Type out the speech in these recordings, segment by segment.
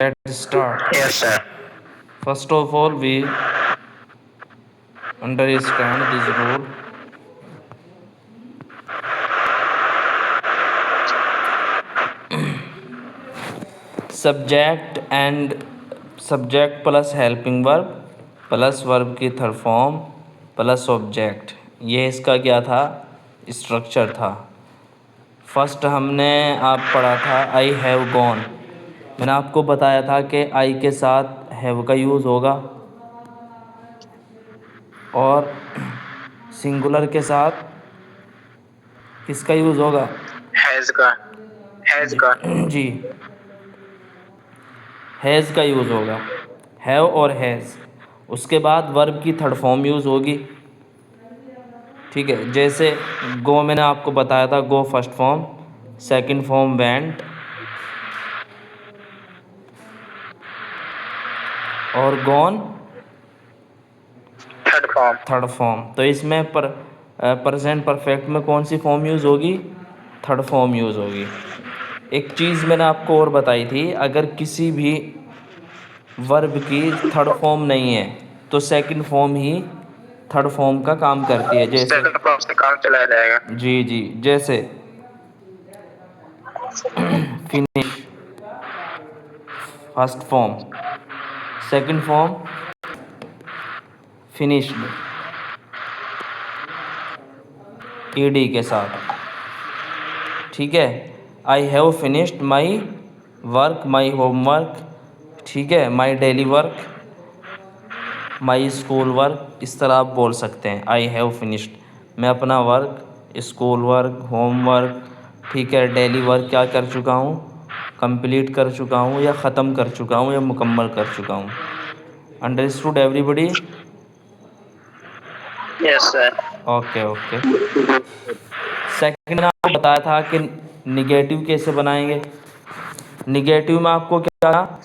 Let's start. Yes, sir. First of all, we understand this rule. Subject and subject plus helping verb plus verb की third form plus object, ये इसका क्या था, structure था। First हमने आप पढ़ा था आई हैव गॉन। मैंने आपको बताया था कि आई के साथ हैव का यूज़ होगा और सिंगुलर के साथ किसका यूज़ होगा, Has का जी हैज़ का यूज़ होगा, हैव और हैज़। उसके बाद वर्ब की थर्ड फॉर्म यूज़ होगी, ठीक है। जैसे गो मैंने आपको बताया था, go first form, second form went और गॉन थर्ड फॉर्म। तो इसमें प्रेजेंट परफेक्ट में कौन सी फॉर्म यूज़ होगी, थर्ड फॉर्म यूज़ होगी। एक चीज़ मैंने आपको और बताई थी, अगर किसी भी वर्ब की थर्ड फॉर्म नहीं है तो सेकंड फॉर्म ही थर्ड फॉर्म का काम करती है। जैसे सेकंड फॉर्म से काम चलाया जाएगा। जी जी, जैसे finish first form, second form finished ED के साथ, ठीक है। I have finished my work, my homework, ठीक है, my daily work, my school work, इस तरह आप बोल सकते हैं आई हैव फिनिश्ड। मैं अपना वर्क, स्कूल वर्क, होमवर्क, ठीक है, डेली वर्क क्या कर चुका हूँ, कंप्लीट कर चुका हूँ या ख़त्म कर चुका हूँ या मुकम्मल कर चुका हूँ। Understood everybody? Yes sir. Okay okay. Second मैंने आपको बताया था कि निगेटिव कैसे बनाएंगे। निगेटिव में आपको क्या,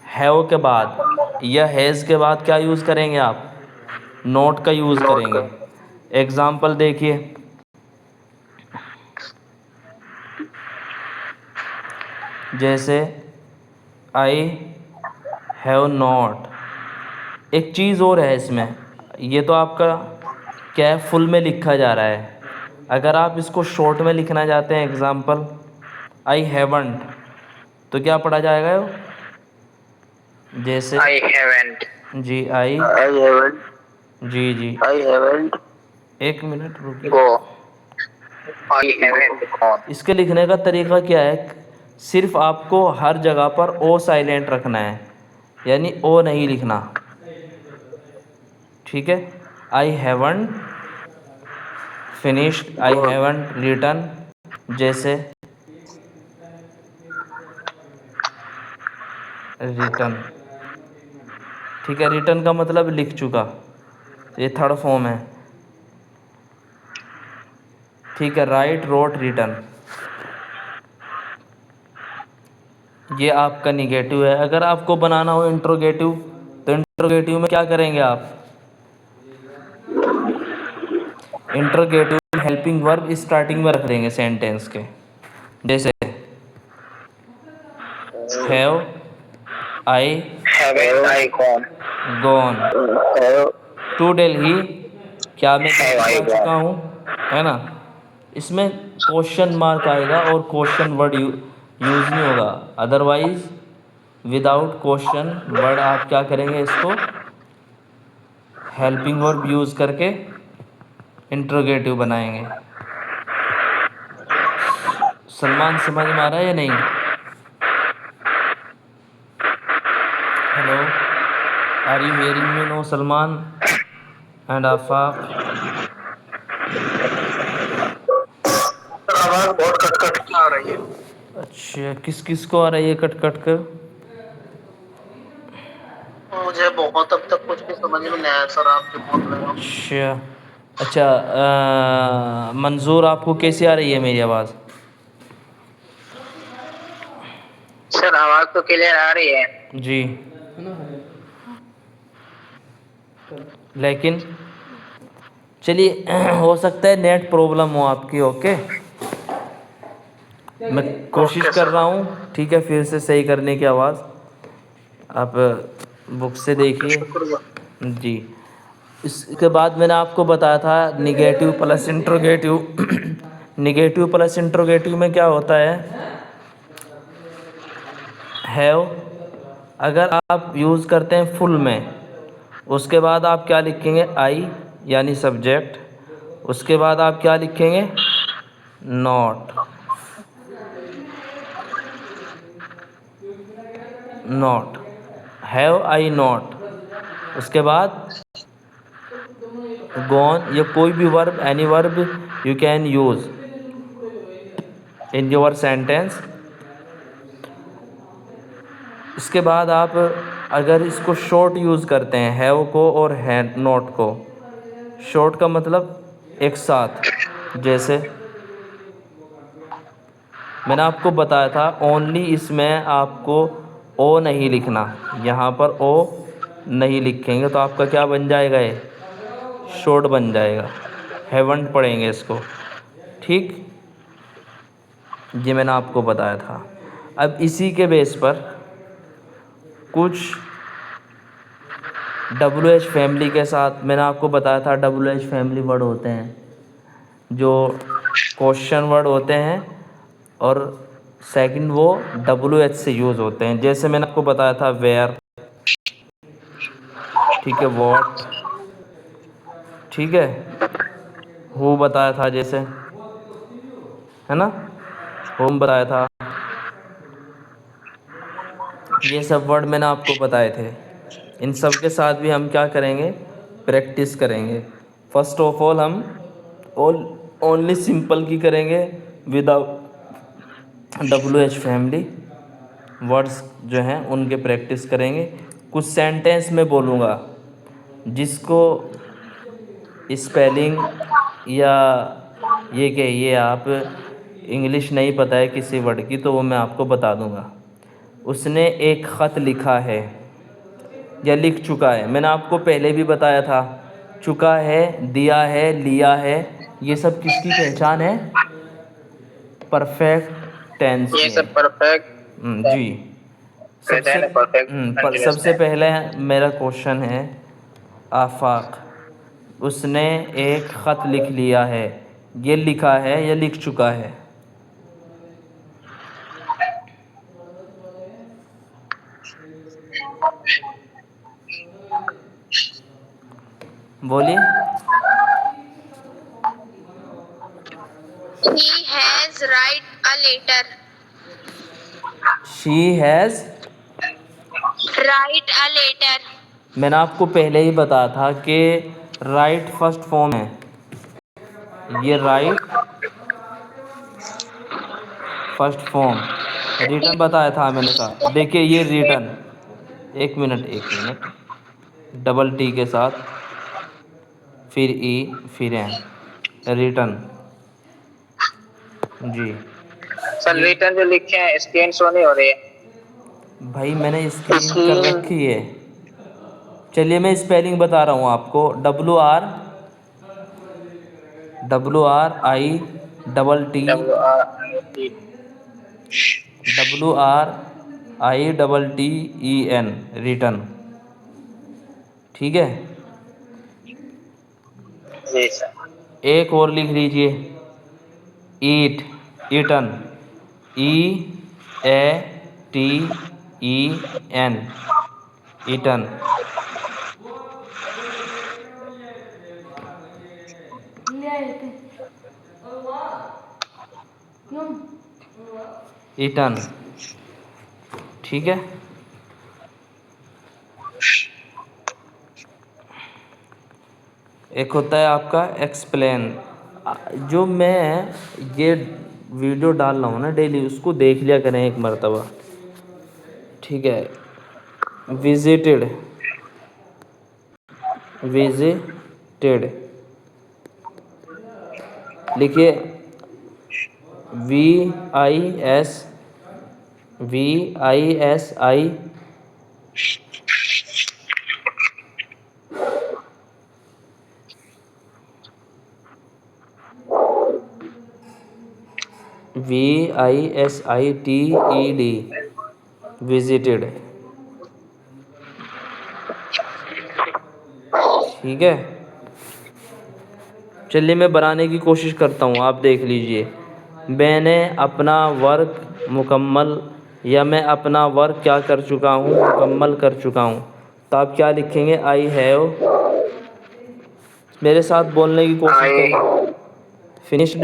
हैव के बाद या हैज़ के बाद क्या यूज़ करेंगे आप, नोट का यूज़ करेंगे। एग्ज़ाम्पल देखिए, जैसे आई हैव नॉट। एक चीज़ और है इसमें, ये तो आपका क्या है, फुल में लिखा जा रहा है। अगर आप इसको शॉर्ट में लिखना चाहते हैं, एग्ज़ाम्पल आई हैवंट, तो क्या पढ़ा जाएगा, जैसे आई हैवंट, जी आई हैवंट, जी जी, आई हैवंट एक मिनट रुकिए। Go, I haven't gone. इसके लिखने का तरीका क्या है, सिर्फ आपको हर जगह पर ओ साइलेंट रखना है, यानी ओ नहीं लिखना, ठीक है। I haven't finished, I haven't written, जैसे रिटन, ठीक है। रिटन का मतलब लिख चुका, ये थर्ड फॉर्म है, ठीक है। राइट, रोट, रिटन, ये आपका निगेटिव है। अगर आपको बनाना हो इंट्रोगेटिव, तो इंट्रोगेटिव में क्या करेंगे आप, इंट्रोगेटिव हेल्पिंग वर्ब स्टार्टिंग में रख देंगे सेंटेंस के, जैसे have I haven't I gone, gone to Delhi, क्या मैं हैव आई दिल्ली जा चुका हूँ, है ना। इसमें क्वेश्चन मार्क आएगा और क्वेश्चन वर्ड यूज़ नहीं होगा, अदरवाइज विदाउट क्वेश्चन वर्ड आप क्या करेंगे, इसको हेल्पिंग वर्ब यूज़ करके इंट्रोगेटिव बनाएंगे। सलमान समझ में आ रहा है या नहीं? Hello, are you hearing me no Salman and Afaq? आवाज बहुत कट कट आ रही है। अच्छा, किस किस को आ रही है कट कट कर? मुझे बहुत अब तक कुछ भी समझ में नहीं आया सर, आप जो बोल रहे हो। अच्छा अच्छा, मंजूर आपको कैसी आ रही है मेरी आवाज़? सर आवाज तो क्लियर आ रही है जी, लेकिन चलिए हो सकता है नेट प्रॉब्लम हो आपकी। ओके, मैं कोशिश कर रहा हूँ, ठीक है, फिर से सही करने की आवाज़। आप बुक से देखिए शुक्रिया। जी। इसके बाद मैंने आपको बताया था negative plus interrogative. Negative plus interrogative में क्या होता हैव अगर आप यूज़ करते हैं फुल में, उसके बाद आप क्या लिखेंगे, आई यानी सब्जेक्ट, उसके बाद आप क्या लिखेंगे, not. Not, have I not, उसके बाद गॉन या कोई भी verb, any verb you can use in your sentence. इसके बाद आप अगर इसको शॉर्ट यूज़ करते हैं हैव को और है नॉट को, शॉर्ट का मतलब एक साथ, जैसे मैंने आपको बताया था ओनली, इसमें आपको ओ नहीं लिखना, यहाँ पर ओ नहीं लिखेंगे तो आपका क्या बन जाएगा, ये शॉर्ट बन जाएगा, हैवंट पढ़ेंगे इसको, ठीक। ये मैंने आपको बताया था। अब इसी के बेस पर कुछ WH फैमिली के साथ, मैंने आपको बताया था WH फैमिली वर्ड होते हैं जो क्वेश्चन वर्ड होते हैं, और सेकंड वो WH से यूज़ होते हैं। जैसे मैंने आपको बताया था वेयर, ठीक है, वॉट, ठीक है, हु बताया था, जैसे है ना, होम बताया था, ये सब वर्ड मैंने आपको बताए थे। इन सब के साथ भी हम क्या करेंगे, प्रैक्टिस करेंगे। फर्स्ट ऑफ ऑल हम ओनली सिंपल की करेंगे विदाउट WH फैमिली वर्ड्स जो हैं उनके प्रैक्टिस करेंगे। कुछ सेंटेंस में बोलूँगा जिसको स्पेलिंग या ये कहिए आप इंग्लिश नहीं पता है किसी वर्ड की, तो वो मैं आपको बता दूँगा। उसने एक ख़त लिखा है या लिख चुका है, मैंने आपको पहले भी बताया था, चुका है, दिया है, लिया है, ये सब किसकी पहचान है, परफेक्ट टेंस ये की है। सब परफेक्ट जी। सबसे परफेक्ट कंटिन्यूअस सबसे टेंस। पहले मेरा क्वेश्चन है, आफाक, उसने एक ख़त लिख लिया है, ये लिखा है या लिख चुका है, बोलिए। He has write a letter. She has, Write a letter. मैंने आपको पहले ही बताया था कि राइट फर्स्ट फॉर्म है, ये राइट फर्स्ट फॉर्म, रिटर्न बताया था मैंने कहा, देखिए ये रिटर्न, एक मिनट एक मिनट, डबल टी के साथ, फिर ई, फिर एन, रिटर्न, जी। सर ये रिटर्न जो लिखे हैं स्क्रीन शो नहीं हो रही है। भाई मैंने स्क्रीन कर स्क्रीन रखी है। चलिए मैं स्पेलिंग बता रहा हूँ आपको, WRI WRITEN, रिटर्न, ठीक है। जी सर। एक और लिख लीजिए, ईट, ईटन, EATEN, ईटन, ईटन, ठीक है। एक होता है आपका एक्सप्लेन, जो मैं ये वीडियो डाल रहा हूँ ना डेली, उसको देख लिया करें एक मर्तबा, ठीक है। विजिटेड, विजिटेड लिखिए, VISI VISITED, विजिटेड, ठीक है, चलिए मैं बनाने की कोशिश करता हूँ, आप देख लीजिए। मैंने अपना वर्क मुकम्मल, या मैं अपना वर्क क्या कर चुका हूँ, मुकम्मल कर चुका हूँ। तो आप क्या लिखेंगे, आई हैव, मेरे साथ बोलने की कोशिश करिए। Finished,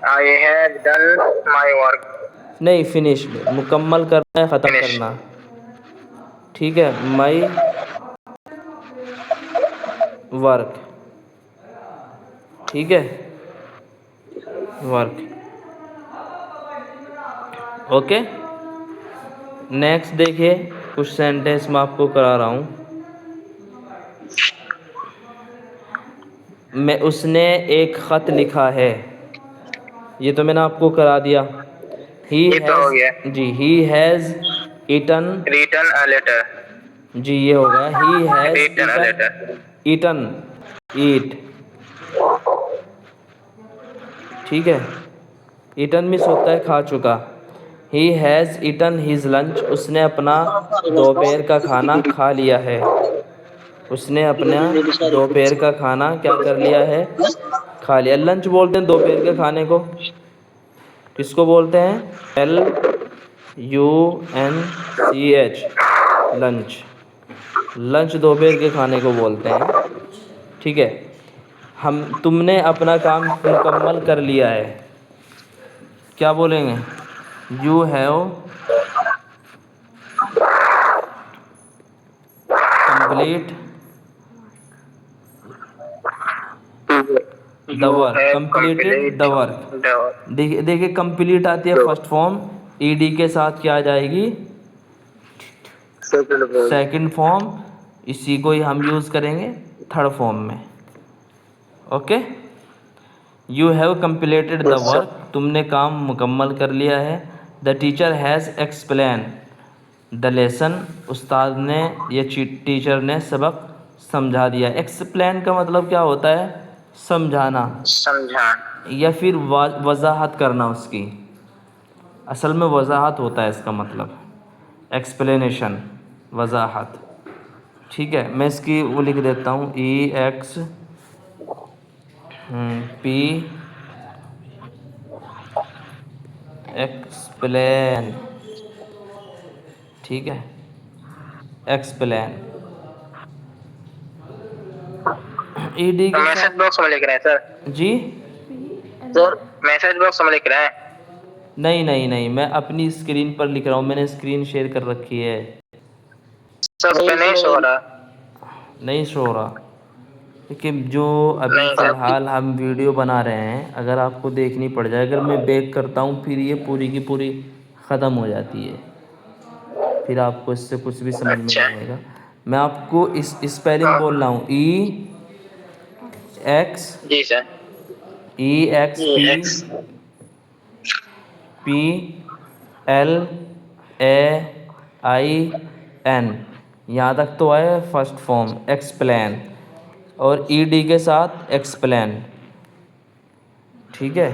I have done my work. नहीं फिनिश्ड, मुकम्मल करना है, ख़त्म फिनिश। करना। ठीक है, माई वर्क, ठीक है, वर्क। ओके, नेक्स्ट देखिए, कुछ सेंटेंस मैं आपको करा रहा हूँ। मैं उसने एक ख़त लिखा है, ये तो मैंने आपको करा दिया। ही ये तो हो गया। हैज़, जी, he has eaten, written a letter. जी ये हो गया। He has written a eaten, letter. Eaten, eat, ठीक है, ईटन मिस होता है खा चुका। He has eaten his lunch, उसने अपना दोपहर का खाना खा लिया है। उसने अपना दोपहर का खाना क्या कर लिया है, खा लिया। लंच बोलते हैं दोपहर के खाने को, किसको बोलते हैं, LUNCH, लंच। लंच दोपहर के खाने को बोलते हैं, ठीक है। तुमने अपना काम मुकम्मल कर लिया है, क्या बोलेंगे, you have complete the you work, have completed the complete work. The work. देखिए देखिए, कंप्लीट आती है फर्स्ट फॉर्म, ईडी के साथ क्या आ जाएगी, सेकंड फॉर्म। Second form. इसी को ही हम यूज़ करेंगे थर्ड फॉर्म में। Okay, you have completed the work, तुमने काम मुकम्मल कर लिया है। The teacher has explain the lesson, उस्ताद ने या टीचर ने सबक समझा दिया। एक्सप्लेन का मतलब क्या होता है, समझाना समझा। या फिर वजाहत करना उसकी, असल में वजाहत होता है इसका मतलब, एक्सप्लेनेशन, वजाहत। ठीक है, मैं इसकी वो लिख देता हूँ, EXP, एक्सप्लेन, ठीक है, एक्सप्लेन। ED के मैसेज साथ, बॉक्स में लिख रहे हैं सर। जी सर मैसेज बॉक्स में लिख रहे हैं। नहीं नहीं नहीं, मैं अपनी स्क्रीन पर लिख रहा हूँ, मैंने स्क्रीन शेयर कर रखी है। सर उस पे नहीं शो हो रहा। नहीं शो हो रहा, लेकिन जो अभी नहीं सर। फ़िलहाल हम वीडियो बना रहे हैं, अगर आपको देखनी पड़ जाए, अगर मैं बैक करता हूँ फिर ये पूरी की पूरी ख़त्म हो जाती है, फिर आपको इससे कुछ भी समझ में अच्छा। नहीं आएगा। मैं आपको इस स्पेलिंग बोल रहा हूँ, जी सर। EXPLAN, यहाँ तक तो आए फर्स्ट फॉर्म, एक्सप्लेन, और ED के साथ एक्सप्लेन, ठीक है,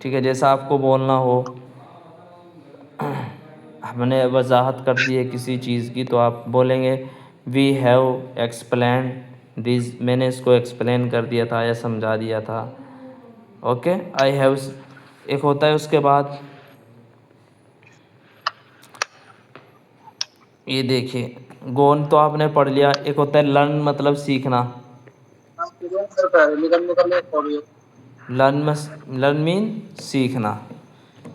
ठीक है। जैसा आपको बोलना हो, हमने वजाहत कर दी है किसी चीज़ की, तो आप बोलेंगे वी हैव एक्सप्लेन दिस, मैंने इसको एक्सप्लेन कर दिया था या समझा दिया था। ओके, आई हैव एक होता है, उसके बाद ये देखिए, गोन तो आपने पढ़ लिया। एक होता है लर्न, मतलब सीखना। लर्न मीन सीखना,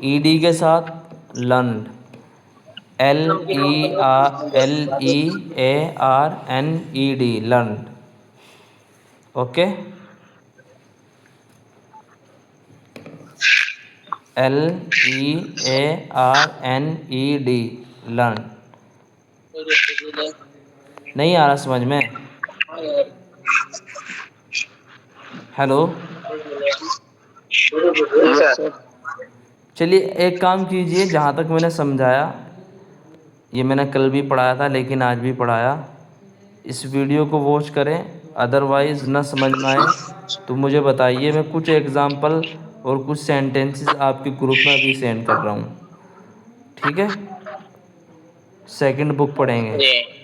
ED के साथ learn, LEARNED, learn. Okay, LEARNED, learn. नहीं आ रहा समझ में, हेलो। चलिए एक काम कीजिए, जहाँ तक मैंने समझाया, ये मैंने कल भी पढ़ाया था लेकिन आज भी पढ़ाया, इस वीडियो को वॉच करें। अदरवाइज़ ना समझ में आए तो मुझे बताइए, मैं कुछ एग्ज़ाम्पल और कुछ सेंटेंसेस आपके ग्रुप में भी सेंड कर रहा हूँ, ठीक है। सेकंड बुक पढ़ेंगे। जी।